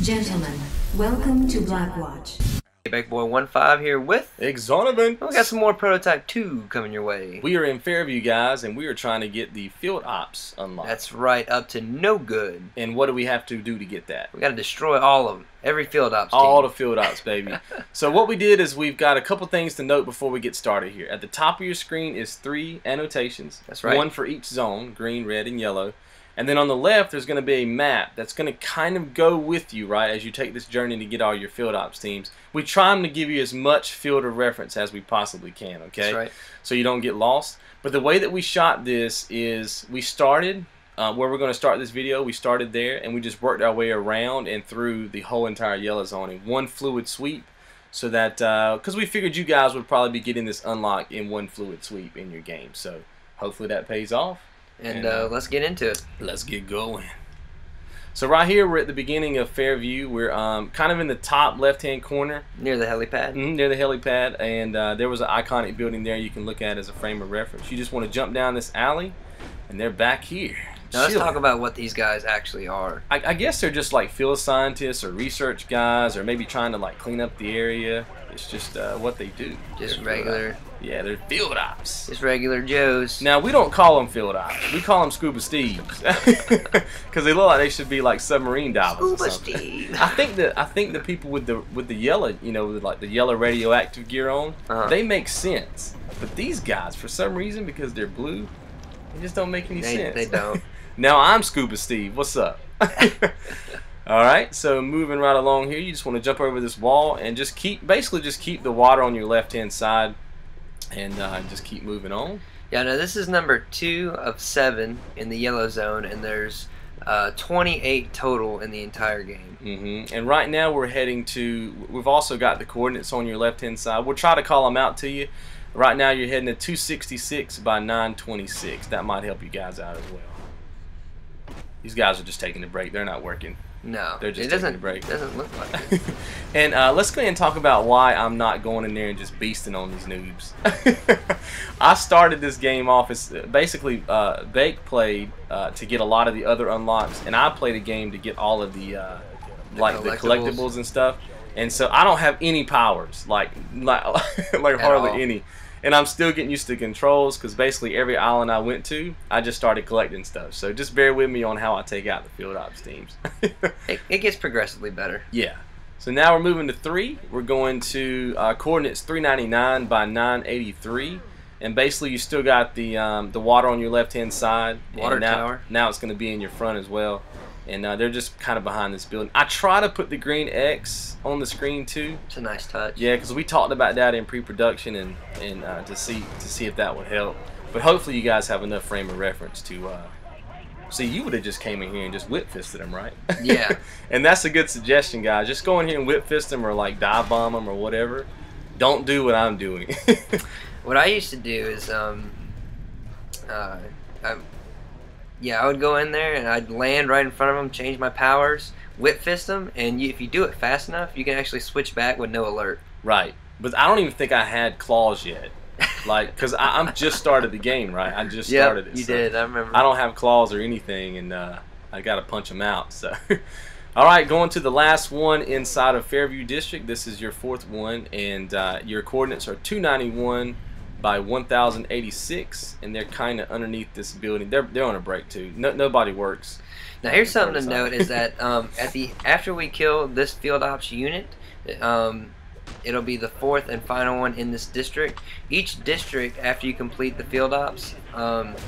Gentlemen, welcome to Blackwatch. Back Boy 1-5 here with Exonovan. We got some more Prototype 2 coming your way. We are in Fairview, guys, and we are trying to get the field ops unlocked. That's right, up to no good. And what do we have to do to get that? We got to destroy all of them. Every field ops team. All the field ops, baby. So what we did is we've got a couple things to note before we get started here. At the top of your screen is 3 annotations. That's right. One for each zone, green, red, and yellow. And then on the left, there's going to be a map that's going to kind of go with you, right, as you take this journey to get all your field ops teams. We try to give you as much field of reference as we possibly can, okay? That's right. So you don't get lost. But the way that we shot this is we started where we're going to start this video. We started there, and we just worked our way around and through the whole entire yellow zone in one fluid sweep. So that, because we figured you guys would probably be getting this unlocked in one fluid sweep in your game. So hopefully that pays off. And let's get into it. Let's get going. So right here, we're at the beginning of Fairview. We're kind of in the top left-hand corner. Near the helipad? Near the helipad. And there was an iconic building there you can look at as a frame of reference. You just want to jump down this alley, and they're back here. Now let's talk about what these guys actually are. I guess they're just like field scientists or research guys, or maybe trying to like clean up the area. It's just what they do. Just regular. Yeah, they're field ops. Just regular Joes. Now we don't call them field ops. We call them Scuba Steves, because they look like they should be like submarine divers. Scuba Steve. I think the people with the yellow, you know, with like the yellow radioactive gear on, they make sense. But these guys, for some reason, because they're blue, they just don't make any sense. They don't. Now I'm Scuba Steve. What's up? Alright, so moving right along here, you just want to jump over this wall and just keep the water on your left hand side, and just keep moving on. Yeah, no, this is number 2 of 7 in the yellow zone, and there's 28 total in the entire game. And right now we're heading to, we've also got the coordinates on your left hand side. We'll try to call them out to you. Right now you're heading to 266 by 926. That might help you guys out as well. These guys are just taking a break. They're not working. No, they're just taking a break. It doesn't look like it. And let's go ahead and talk about why I'm not going in there and just beasting on these noobs. I started this game off as basically Bake played to get a lot of the other unlocks, and I played a game to get all of the collectibles and stuff. And so I don't have any powers, like hardly any. And I'm still getting used to controls, because basically every island I went to, I just started collecting stuff. So just bear with me on how I take out the field ops teams. it gets progressively better. Yeah. So now we're moving to 3. We're going to coordinates 399 by 983. And basically you still got the water on your left-hand side. Water tower. Now it's going to be in your front as well. And they're just kind of behind this building. I try to put the green X on the screen too. It's a nice touch. Yeah, because we talked about that in pre-production and to see if that would help. But hopefully you guys have enough frame of reference to see. You would have just came in here and just whip fisted them, right? Yeah. And that's a good suggestion, guys. Just go in here and whip fist them, or like dive bomb them or whatever. Don't do what I'm doing. What I used to do is I would go in there and I'd land right in front of them, change my powers, whip fist them, and if you do it fast enough, you can actually switch back with no alert. Right. But I don't even think I had claws yet. Like, because I'm just started the game, right? I just started it. You did, I remember. I don't have claws or anything, and I got to punch them out. So, all right, going to the last one inside of Fairview District. This is your 4th one, and your coordinates are 291 by 1086, and they're kind of underneath this building. They're on a break too. Nobody works. Now here's something to note is that after we kill this field ops unit, it'll be the 4th and final one in this district. Each district, after you complete the field ops,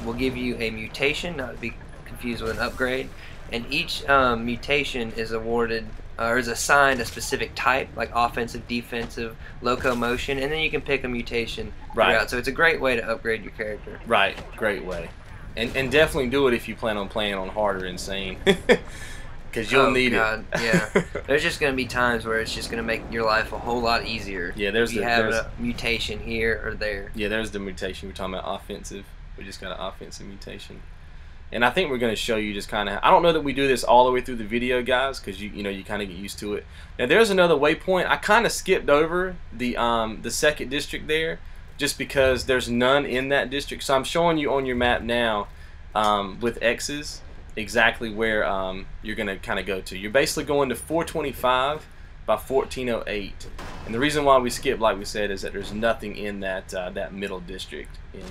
will give you a mutation, not to be confused with an upgrade, and each mutation is awarded or is assigned a specific type, like offensive, defensive, locomotion, and then you can pick a mutation throughout. So it's a great way to upgrade your character. Right, great way. And definitely do it if you plan on playing on hard or insane. Because you'll need it. Yeah. There's just going to be times where it's just going to make your life a whole lot easier. Yeah, if you have a mutation here or there. Yeah, there's the mutation. We're talking about offensive. We just got an offensive mutation. And I think we're going to show you just kind of, I don't know that we do this all the way through the video, guys, because you kind of get used to it. Now there's another waypoint. I kind of skipped over the 2nd district there, just because there's none in that district. So I'm showing you on your map now with X's. exactly where you're going to kind of go to. You're basically going to 425 by 1408. And the reason why we skip, like we said, is that there's nothing in that that middle district in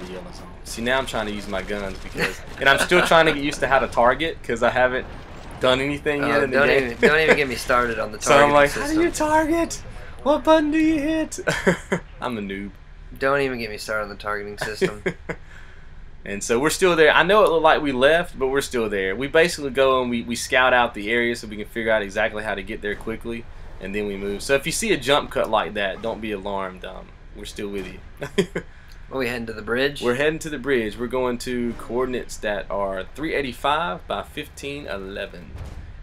the yellow zone. See, now I'm trying to use my guns because, and I'm still trying to get used to how to target because I haven't done anything yet in the game. Don't even get me started on the targeting So I'm like, system. how do you target? What button do you hit? I'm a noob. Don't even get me started on the targeting system. And so we're still there. I know it looked like we left, but we're still there. We basically go and we scout out the area so we can figure out exactly how to get there quickly, and then we move. So if you see a jump cut like that, don't be alarmed. We're still with you. Are we heading to the bridge? We're heading to the bridge. We're going to coordinates that are 385 by 1511.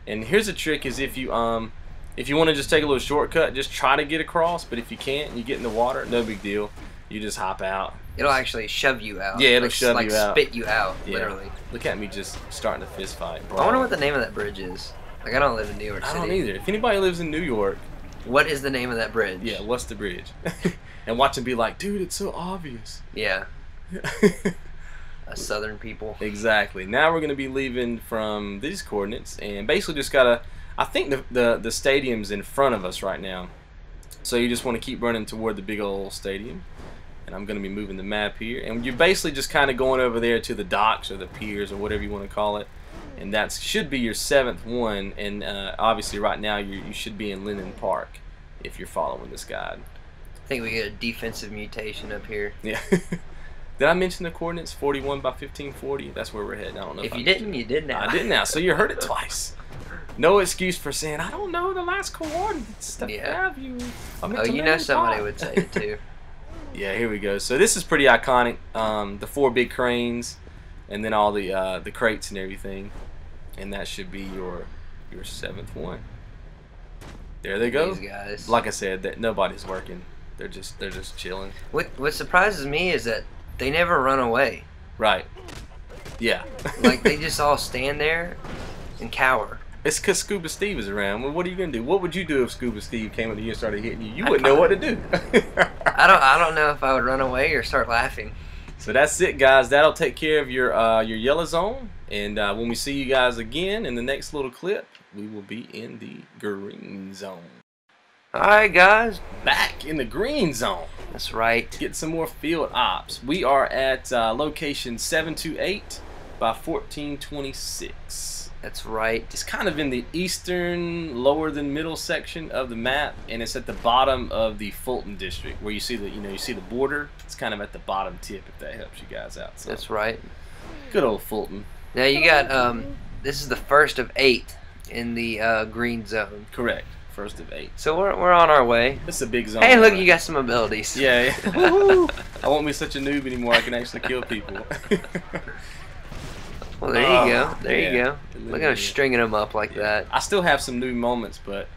And here's a trick: is if you want to just take a little shortcut, just try to get across. But if you can't, and you get in the water, no big deal. You just hop out. It'll actually shove you out. Yeah, it'll shove you out. Like spit you out, Yeah. literally. Look at me just starting a fist fight. I wonder what the name of that bridge is. Like, I don't live in New York City. I don't either. If anybody lives in New York, what is the name of that bridge? yeah, what's the bridge? And watch them be like, dude, it's so obvious. Yeah. Southern people. Exactly. Now we're going to be leaving from these coordinates and basically just got to, I think the stadium's in front of us right now. So you just want to keep running toward the big old stadium. And I'm going to be moving the map here. And you're basically just kind of going over there to the docks or the piers or whatever you want to call it. And that should be your 7th one. And obviously right now you should be in Linden Park if you're following this guide. I think we get a defensive mutation up here. Yeah. Did I mention the coordinates 41 by 1540? That's where we're heading. I don't know if you didn't, you did now. I did now. So you heard it twice. No excuse for saying, I don't know the last coordinates. Yeah. Oh, you know somebody would say it too. Yeah, here we go. So this is pretty iconic. The 4 big cranes, and then all the crates and everything, and that should be your 7th one. There they go. These guys. Like I said, that nobody's working. They're just chilling. What surprises me is that they never run away. Right. Yeah. Like they just all stand there and cower. It's because Scuba Steve is around. Well, what are you gonna do? What would you do if Scuba Steve came up to you and started hitting you? You wouldn't know what to do. I don't know if I would run away or start laughing. So that's it, guys. That'll take care of your yellow zone. And when we see you guys again in the next little clip, we will be in the green zone. All right, guys. Back in the green zone. That's right. Get some more field ops. We are at location 728 by 1426. That's right. It's kind of in the eastern, lower than middle section of the map, and it's at the bottom of the Fulton district, where you see the you see the border. It's kind of at the bottom tip, if that helps you guys out. So, that's right. Good old Fulton. Now you got this is the first of 8 in the green zone. Correct. First of 8. So we're on our way. It's a big zone. Hey, look, you got some abilities. Yeah. Woohoo! I won't be such a noob anymore. I can actually kill people. Well, there you go. There you go. Look at him stringing them up like that. I still have some new moments, but...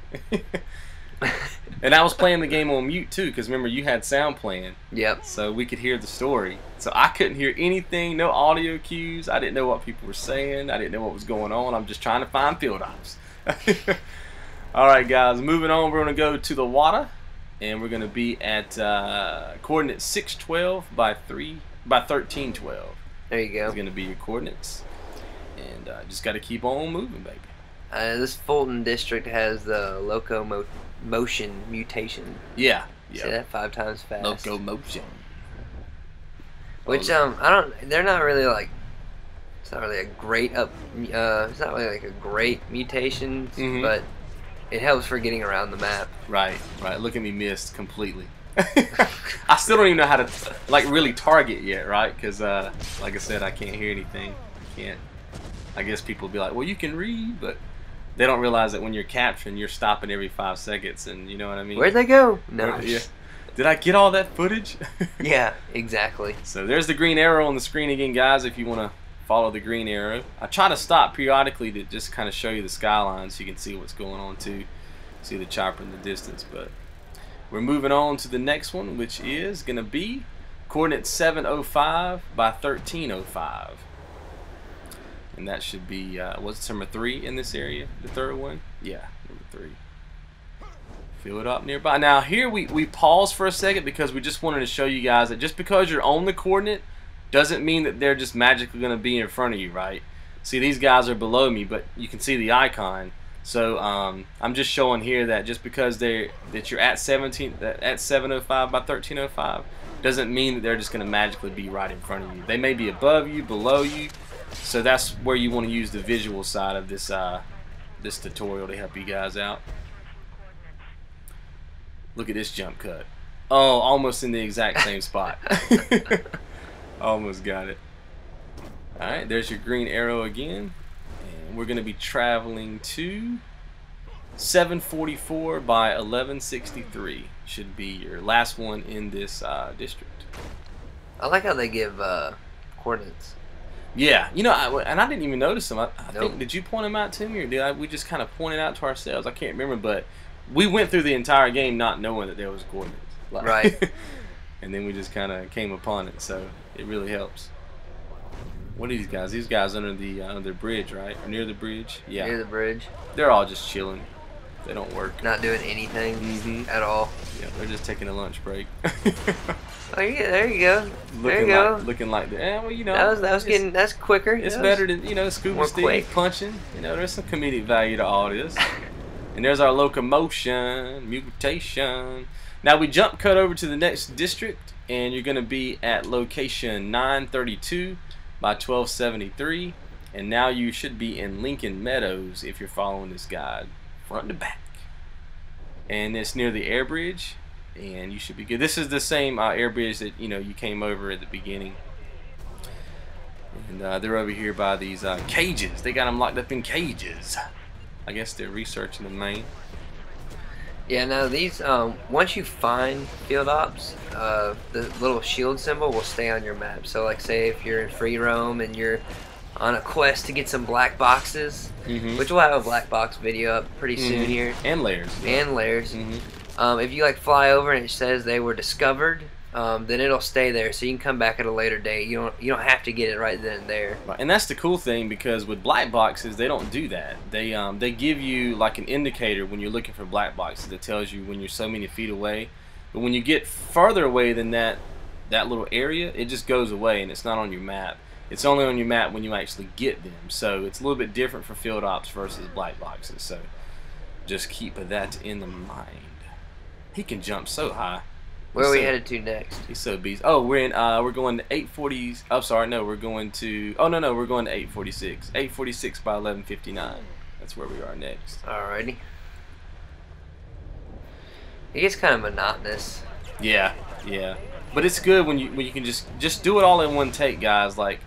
And I was playing the game on mute, too, because remember, you had sound playing. Yep. So we could hear the story. So I couldn't hear anything, no audio cues. I didn't know what people were saying. I didn't know what was going on. I'm just trying to find field ops. Alright, guys. Moving on, we're going to go to the water. And we're going to be at coordinates 612 by 1312. There you go. It's going to be your coordinates. And just got to keep on moving, baby. This Fulton district has the locomotion mutation. Yeah. Say that 5 times fast. Locomotion. Which I don't. They're not really like. It's not really a great it's not really like a great mutation, but it helps for getting around the map. Right. Right. Look at me missed completely. I still don't even know how to like really target yet, right? Because like I said, I can't hear anything. I can't. I guess people will be like, well, you can read, but they don't realize that when you're capturing, you're stopping every 5 seconds, and you know what I mean? Where'd they go? No. Yeah. Did I get all that footage? Yeah, exactly. So there's the green arrow on the screen again, guys, if you want to follow the green arrow. I try to stop periodically to just kind of show you the skyline so you can see what's going on too. See the chopper in the distance, but we're moving on to the next one, which is going to be coordinate 705 by 1305. And that should be, what's number 3 in this area? The third one? Yeah, number 3. Fill it up nearby. Now here we pause for a second because we just wanted to show you guys that just because you're on the coordinate doesn't mean that they're just magically going to be in front of you, right? See, these guys are below me, but you can see the icon. So I'm just showing here that just because you're at 705 by 1305 doesn't mean that they're just going to magically be right in front of you. They may be above you, below you. So that's where you want to use the visual side of this this tutorial to help you guys out. Look at this jump cut. Oh, almost in the exact same spot. Almost got it. Alright, there's your green arrow again. And we're going to be traveling to 744 by 1163. Should be your last one in this district. I like how they give coordinates. Yeah, you know, and I didn't even notice them. I Nope. think, did you point them out to me, or we just kind of point it out to ourselves? I can't remember, but we went through the entire game not knowing that there was coordinates. Like, Right. And then we just kind of came upon it, so it really helps. What are these guys? These guys under the bridge, right? Or near the bridge? Yeah. Near the bridge. They're all just chilling. They don't work. Not doing anything at all. Yeah, they're just taking a lunch break. Oh yeah, there you go. There you go. Looking like that. Yeah, well, you know. That's quicker. It's better than, you know, scuba more Steve quick. punching. You know, there's some comedic value to all this. And there's our locomotion, mutation. Now we jump cut over to the next district, and you're going to be at location 932 by 1273. And now you should be in Lincoln Meadows if you're following this guide, front to back. And it's near the air bridge, and you should be good. This is the same air bridge that you came over at the beginning. And they're over here by these cages. They got them locked up in cages. I guess they're researching the main. Yeah, no, these, once you find field ops, the little shield symbol will stay on your map. So, like, say if you're in free roam and you're on a quest to get some black boxes, which we'll have a black box video up pretty soon here. And layers. And layers. If you, like, fly over and it says they were discovered, then it'll stay there, so you can come back at a later date. You don't have to get it right then and there. And that's the cool thing, because with black boxes they don't do that. They give you like an indicator when you're looking for black boxes that tells you when you're so many feet away. But when you get further away than that little area, it just goes away and it's not on your map. It's only on your map when you actually get them. So it's a little bit different for field ops versus black boxes. So just keep that in the mind. He can jump so high. Where are we headed to next? He's so beast. Oh, we're going to 840. Oh, sorry, no, we're going to. Oh no, we're going to 846. 846 by 1159. That's where we are next. Alrighty. It gets kind of monotonous. Yeah, yeah. But it's good when you can just do it all in one take, guys. Like,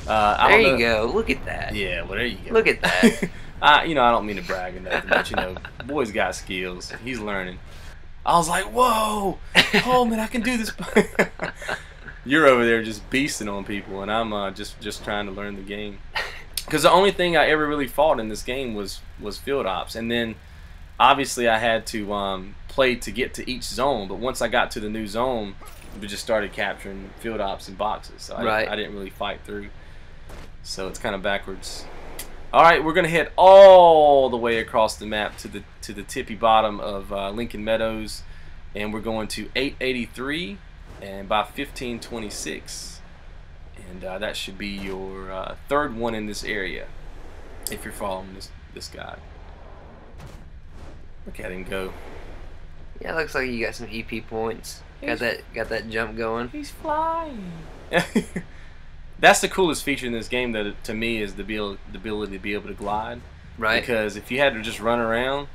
there you go. Look at that. Yeah, well there you go. Look at that. I don't mean to brag or nothing, but boy's got skills. He's learning. I was like, whoa, oh man, I can do this. You're over there just beasting on people, and I'm just trying to learn the game. Because the only thing I ever really fought in this game was field ops, and then obviously I had to play to get to each zone. But once I got to the new zone, we just started capturing field ops and boxes. So I didn't really fight through. So it's kind of backwards. All right, we're gonna head all the way across the map to the tippy bottom of Lincoln Meadows, and we're going to 883 and by 1526, and that should be your third one in this area if you're following this guide. Look at him go. Yeah, looks like you got some EP points. Got that jump going. He's flying. That's the coolest feature in this game, that to me, is the ability to be able to glide. Right. Because if you had to just run around,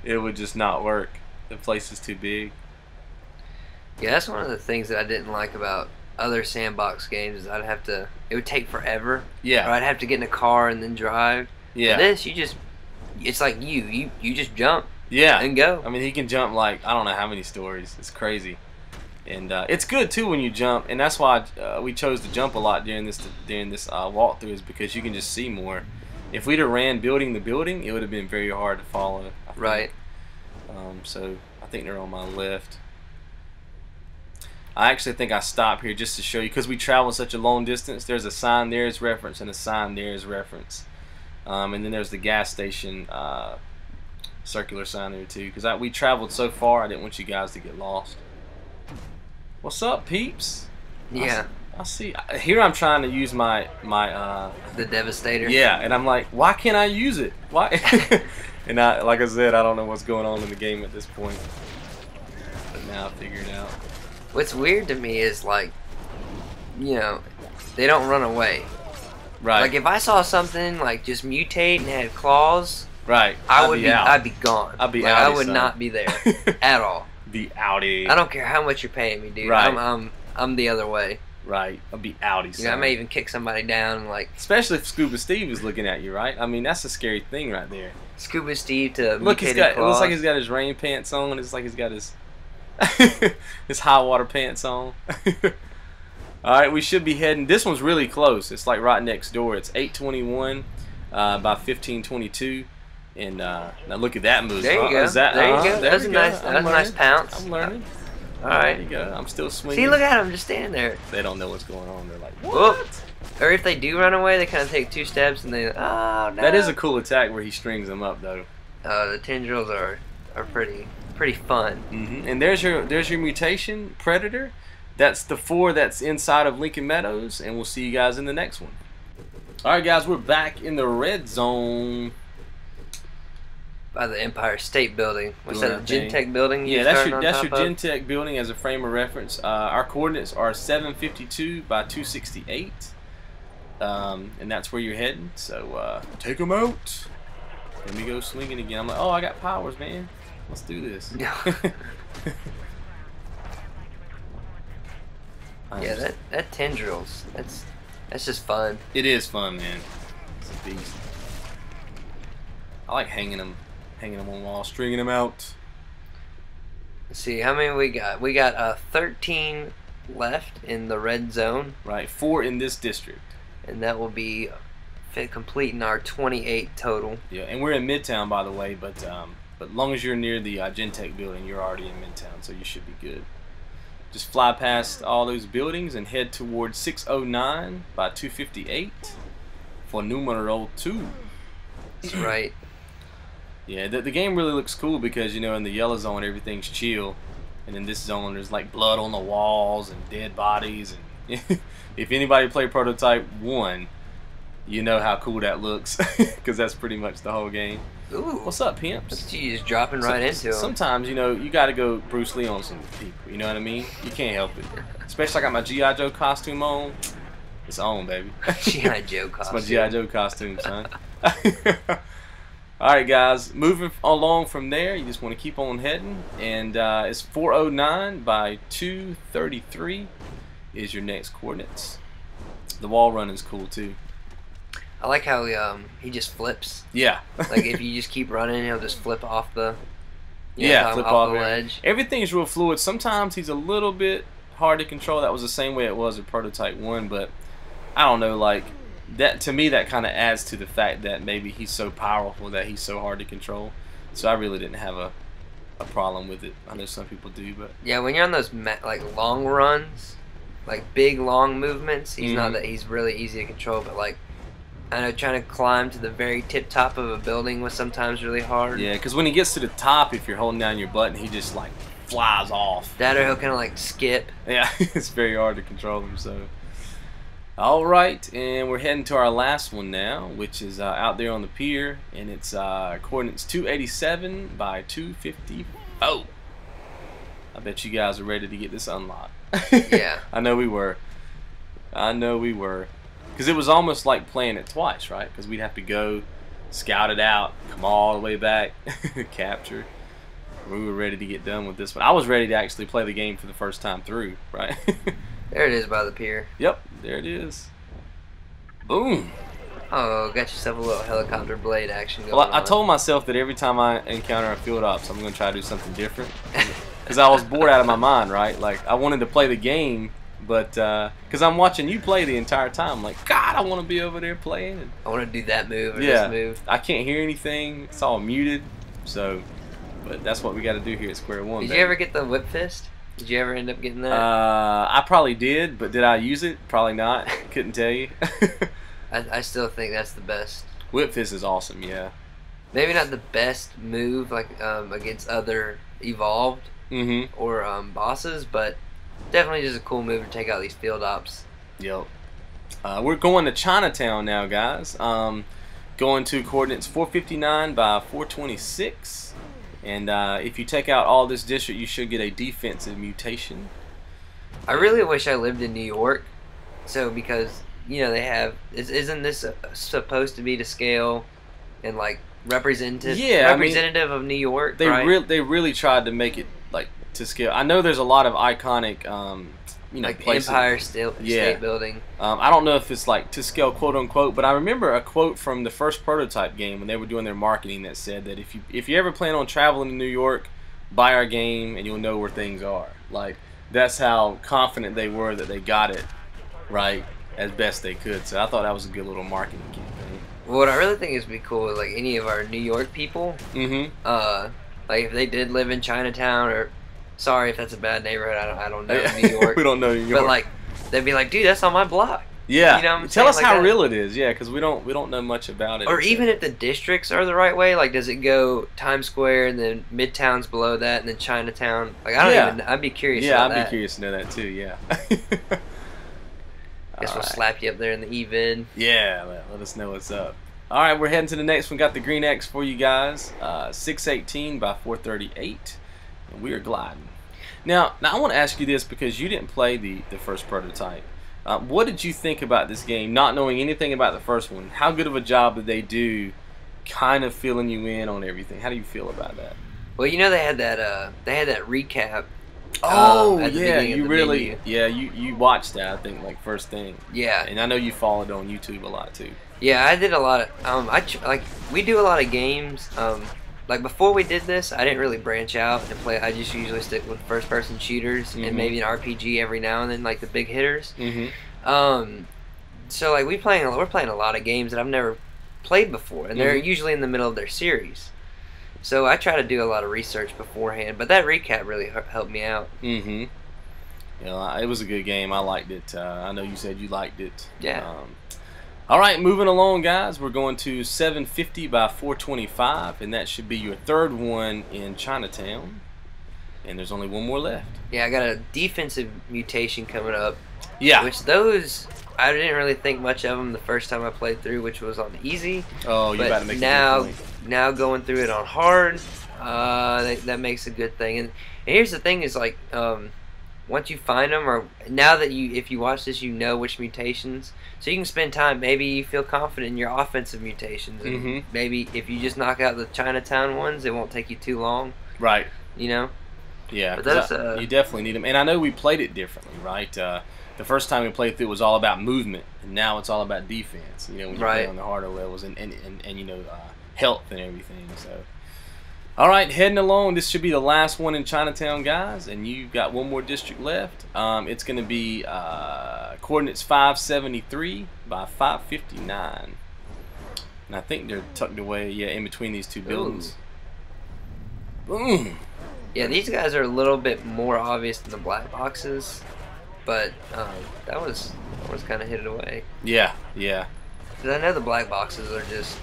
it would just not work. The place is too big. Yeah, that's one of the things that I didn't like about other sandbox games, is it would take forever. Yeah. Or I'd have to get in a car and then drive. Yeah. For this, it's like you just jump. Yeah. And go. I mean, he can jump like, I don't know how many stories. It's crazy. And it's good too when you jump, and that's why we chose to jump a lot during this walkthrough, is because you can just see more. If we'd have ran building to building, it would have been very hard to follow. Right. So I think they're on my left. I actually think I stopped here just to show you, because we traveled such a long distance. There's a sign there as reference and a sign there as reference, and then there's the gas station circular sign there too. Because we traveled so far, I didn't want you guys to get lost. What's up, peeps? Yeah. I see. Here I'm trying to use my The Devastator. yeah, and I'm like, why can't I use it? Why? And like I said, I don't know what's going on in the game at this point. But now I figured it out. What's weird to me is like, you know, they don't run away. Right. Like if I saw something like just mutate and had claws, right. I'd be gone. I'd be like, outie, I would son. not be there at all. Be outie. I don't care how much you're paying me, dude. Right. I'm the other way. Right. I'll be outie. You know, I may even kick somebody down, like especially if Scuba Steve is looking at you, right? I mean, that's a scary thing right there. Scuba Steve to Look, mutated it looks claws. like he's got his rain pants on. It's like he's got his his high water pants on. All right, we should be heading. This one's really close. It's like right next door. It's 821 by 1522. And now look at that move. There you go. Is that, there you go. there That was we a go. nice. That was a nice pounce. I'm learning. All right. There you go. I'm still swinging. See, look at him just standing there. They don't know what's going on. They're like, what? Whoop. Or if they do run away, they kind of take 2 steps and they, oh no. That is a cool attack where he strings them up, though. The tendrils are pretty fun. And there's your mutation, Predator. That's the 4 that's inside of Lincoln Meadows, and we'll see you guys in the next one. All right, guys, we're back in the red zone. By the Empire State Building. What's Doing that? that The thing. Gentech building? Yeah, you're that's starting your on top of? Gentech building as a frame of reference. Our coordinates are 752 by 268, and that's where you're heading. So take them out. Let me go swinging again. I'm like, oh, I got powers, man. Let's do this. Yeah, that tendrils. That's just fun. It is fun, man. It's a beast. I like hanging them on walls, stringing them out. Let's see how many we got. We got 13 left in the red zone, Right, 4 in this district. and that will be completing our 28 total. Yeah, and we're in Midtown, by the way, but as long as you're near the Gentech building, you're already in Midtown, so you should be good. Just fly past all those buildings and head towards 609 by 258 for numero 2. That's right. Yeah, the game really looks cool because, you know, in the yellow zone everything's chill, and in this zone there's like blood on the walls and dead bodies. And if anybody played Prototype 1, you know how cool that looks because that's pretty much the whole game. Ooh. What's up, pimps? You just dropping right into them. Sometimes, you know, you got to go Bruce Lee on some people. You know what I mean? You can't help it. Especially I got my G.I. Joe costume on. It's on, baby. G.I. Joe costume. It's my G.I. Joe costume, son. Alright, guys. Moving along from there, you just want to keep on heading. And it's 409 by 233 is your next coordinates. The wall run is cool, too. I like how he just flips. Yeah. Like if you just keep running, he'll just flip off the flip off the there. ledge. Everything's real fluid. Sometimes he's a little bit hard to control. That was the same way it was in Prototype 1, but I don't know, like that to me that kind of adds to the fact that maybe he's so powerful that he's so hard to control. So I really didn't have a problem with it. I know some people do, but Yeah, when you're on those like long runs, like big long movements, he's not that he's really easy to control, but like I know trying to climb to the very tip top of a building was sometimes really hard. yeah, because when he gets to the top, if you're holding down your button, he just like flies off. That or he'll kind of like skip. Yeah, it's very hard to control him. So, all right, and we're heading to our last one now, which is out there on the pier, and it's coordinates 287 by 254. I bet you guys are ready to get this unlocked. Yeah. I know we were. Because it was almost like playing it twice, right? Because we'd have to go, scout it out, come all the way back, capture. We were ready to get done with this one. I was ready to actually play the game for the first time through, right? There it is by the pier. Yep, there it is. Boom. Oh, got yourself a little helicopter blade action going Well, I on. told myself that every time I encounter a field ops, I'm going to try to do something different. Because I was bored out of my mind, right? Like, I wanted to play the game, but because I'm watching you play the entire time, like, God, I want to be over there playing. And I want to do that move or yeah, this move. I can't hear anything. It's all muted. So, but that's what we got to do here at Square One. Did baby. you ever get the whip fist? Did you ever end up getting that? I probably did, but did I use it? Probably not. Couldn't tell you. I still think that's the best. Whip Fist is awesome, yeah. Maybe not the best move like against other evolved or bosses, but definitely just a cool move to take out these field ops. Yep. We're going to Chinatown now, guys. Going to coordinates 459 by 426. And if you take out all this district, you should get a defensive mutation. I really wish I lived in New York. So, because, you know, they have... Isn't this supposed to be to scale and, like, representative of New York, they right? They really tried to make it, like, to scale. I know there's a lot of iconic... you know, like places. Empire State Building. I don't know if it's like to scale, quote unquote, but I remember a quote from the first prototype game when they were doing their marketing that said that if you ever plan on traveling to New York, buy our game and you'll know where things are. Like, that's how confident they were that they got it right as best they could. So I thought that was a good little marketing campaign. Well, what I really think is be cool is like any of our New York people. Like if they did live in Chinatown or. Sorry if that's a bad neighborhood. I don't know New York. We don't know New York. But like, they'd be like, dude, that's on my block. Yeah. You know what I'm Tell us like how that. real it is. Yeah, because we don't know much about it. Or even if the districts are the right way. Like, does it go Times Square and then Midtown's below that and then Chinatown? Like, I don't even. I'd be curious. Yeah, about I'd that. be curious to know that too. Yeah. Guess we'll slap you up there in the E-VID. Yeah. Let us know what's up. All right, we're heading to the next one. Got the green X for you guys. 618 by 438, and we are gliding. Now I want to ask you this because you didn't play the first prototype. What did you think about this game, not knowing anything about the first one? How good of a job did they do kind of filling you in on everything? How do you feel about that? Well, you know they had that recap. Oh, at the yeah, beginning of you the really, menu. yeah, you watched that, I think, like first thing. Yeah. And I know you followed on YouTube a lot too. Yeah, I did a lot of, like, we do a lot of games, like, before we did this, I didn't really branch out and play. I just usually stick with first-person shooters and maybe an RPG every now and then, like the big hitters. So, like, we're playing a lot of games that I've never played before, and they're usually in the middle of their series. So I try to do a lot of research beforehand, but that recap really helped me out. You know, it was a good game. I liked it. I know you said you liked it. Yeah. All right, moving along, guys. We're going to 750 by 425, and that should be your third one in Chinatown. And there's only one more left. Yeah, I got a defensive mutation coming up. Yeah. Which those, I didn't really think much of them the first time I played through, which was on easy. Oh, you about to make a good point. Now going through it on hard, that makes a good thing. And here's the thing: is like, once you find them, or now that if you watch this, you know which mutations, so you can spend time. Maybe you feel confident in your offensive mutations, and maybe if you just knock out the Chinatown ones, it won't take you too long. Right. You know. Yeah. But that's, you definitely need them, and I know we played it differently, right? The first time we played through, it was all about movement, and now it's all about defense. You know, when you play on the harder levels, and you know, health and everything. So, all right, heading along. This should be the last one in Chinatown, guys, and you've got one more district left. It's going to be coordinates 573 by 559, and I think they're tucked away, in between these two buildings. Boom. Yeah, these guys are a little bit more obvious than the black boxes. But that was kind of hid it away. Yeah. Because I know the black boxes are just...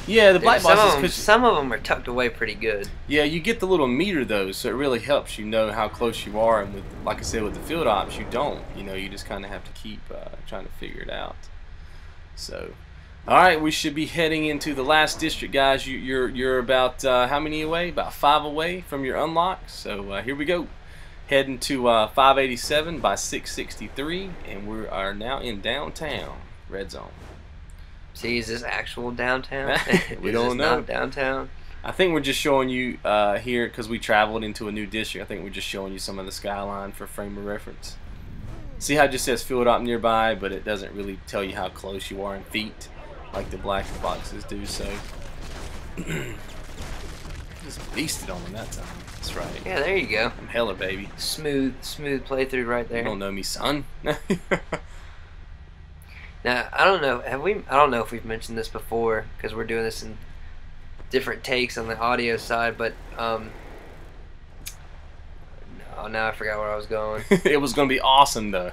Yeah, the black boxes... Some of them are tucked away pretty good. Yeah, you get the little meter, though, so it really helps you know how close you are. And with, like I said, with the field ops, you don't. You know, you just kind of have to keep trying to figure it out. So, all right, we should be heading into the last district, guys. You're about, how many away? About 5 away from your unlock. So, here we go. Heading to 587 by 663, and we are now in downtown red zone. See, is this actual downtown? We don't know. Not downtown. I think we're just showing you here because we traveled into a new district. I think we're just showing you some of the skyline for frame of reference. See how it just says field op nearby, but it doesn't really tell you how close you are in feet, like the black boxes do. So just beasted on them that time. That's right. Yeah, there you go. I'm hella baby. Smooth playthrough right there. You don't know me, son. Now, I don't know. I don't know if we've mentioned this before because we're doing this in different takes on the audio side, but no, now I forgot where I was going. It was going to be awesome, though.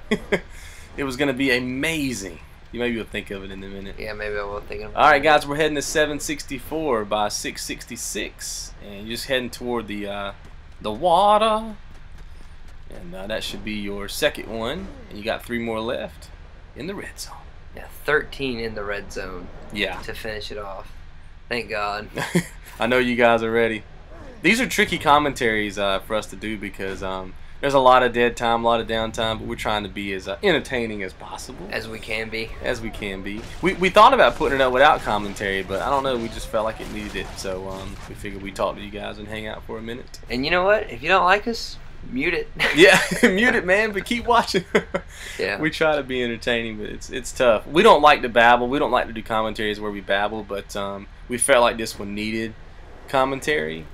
It was going to be amazing. You maybe will think of it in a minute. Yeah, maybe I will think of it. All right, guys, we're heading to 764 by 666, and just heading toward the water. And that should be your second one. And you got 3 more left in the red zone. Yeah, 13 in the red zone. Yeah. To finish it off. Thank God. I know you guys are ready. These are tricky commentaries for us to do because there's a lot of dead time, a lot of downtime, but we're trying to be as entertaining as possible. As we can be. As we can be. We thought about putting it up without commentary, but I don't know, we just felt like it needed it. So we figured we'd talk to you guys and hang out for a minute. And you know what? If you don't like us, mute it. Yeah, mute it, man, but keep watching. Yeah. We try to be entertaining, but it's tough. We don't like to babble. We don't like to do commentaries where we babble, but we felt like this one needed commentary.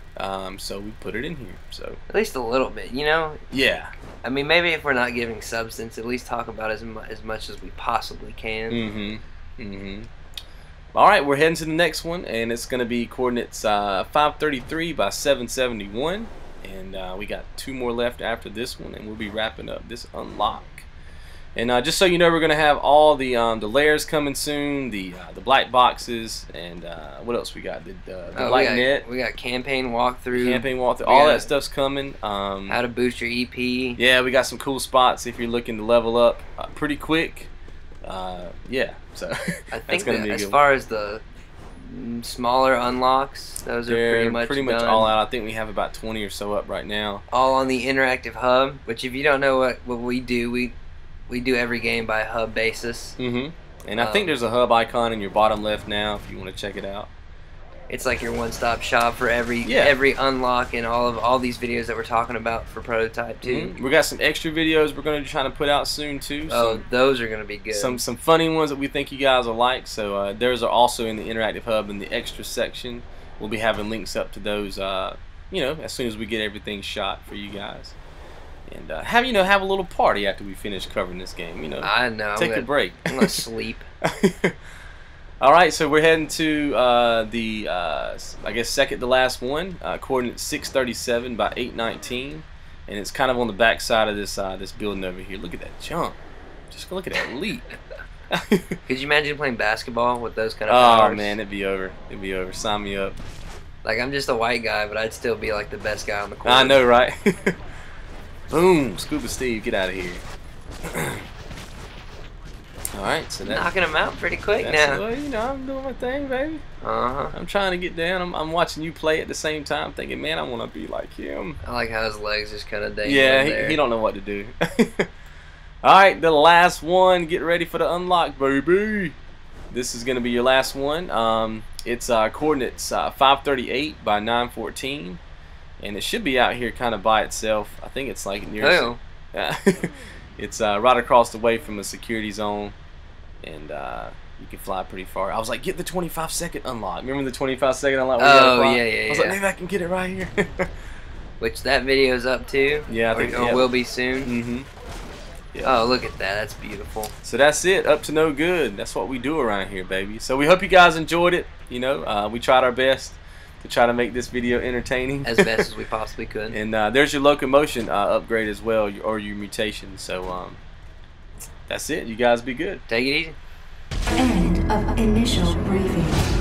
So we put it in here. So at least a little bit, you know. Yeah. I mean, maybe if we're not giving substance, at least talk about as much as we possibly can. All right, we're heading to the next one, and it's going to be coordinates 533 by 771, and we got 2 more left after this one, and we'll be wrapping up this unlock. And just so you know, we're going to have all the layers coming soon, the black boxes, and what else we got? The light net. We got campaign walkthrough. All that stuff's coming. How to boost your EP. Yeah, we got some cool spots if you're looking to level up pretty quick. Yeah, so I think that as far as the smaller unlocks, those are pretty much all out. I think we have about 20 or so up right now. All on the interactive hub, which if you don't know what we do, we do every game by hub basis. And I think there's a hub icon in your bottom left now if you want to check it out. It's like your one-stop shop for every unlock and all these videos that we're talking about for prototype too. We got some extra videos we're going to try to put out soon too. Those are going to be good. Some funny ones that we think you guys will like. So those are also in the interactive hub in the extra section. We'll be having links up to those, you know, as soon as we get everything shot for you guys. And have a little party after we finish covering this game. You know, I know. Take a break. I'm gonna sleep. All right, so we're heading to I guess second to last one, coordinate 637 by 819, and it's kind of on the back side of this this building over here. Look at that jump! Just look at that leap. Could you imagine playing basketball with those kind of powers? Oh man, it'd be over. It'd be over. Sign me up. Like, I'm just a white guy, but I'd still be like the best guy on the court. I know, right? Boom! Scuba Steve, get out of here. Alright, so that's knocking him out pretty quick now. Well, you know, I'm doing my thing, baby. I'm trying to get down. I'm watching you play at the same time, thinking, man, I want to be like him. I like how his legs just kind of dangling. Yeah, he don't know what to do. Alright, the last one. Get ready for the unlock, baby. This is going to be your last one. It's coordinates 538 by 914. And it should be out here kind of by itself. I think it's like near. It's right across the way from a security zone, and you can fly pretty far. I was like, get the 25-second unlock. Remember the 25-second unlock? Yeah. I was like, maybe I can get it right here. Which that video's up too. Yeah, I think or will be soon. Yeah. Oh, look at that. That's beautiful. So that's it. Up to no good. That's what we do around here, baby. So we hope you guys enjoyed it. You know, we tried our best to try to make this video entertaining as best as we possibly could. And there's your locomotion upgrade as well, or your mutation. So that's it. You guys be good. Take it easy. End of initial briefing.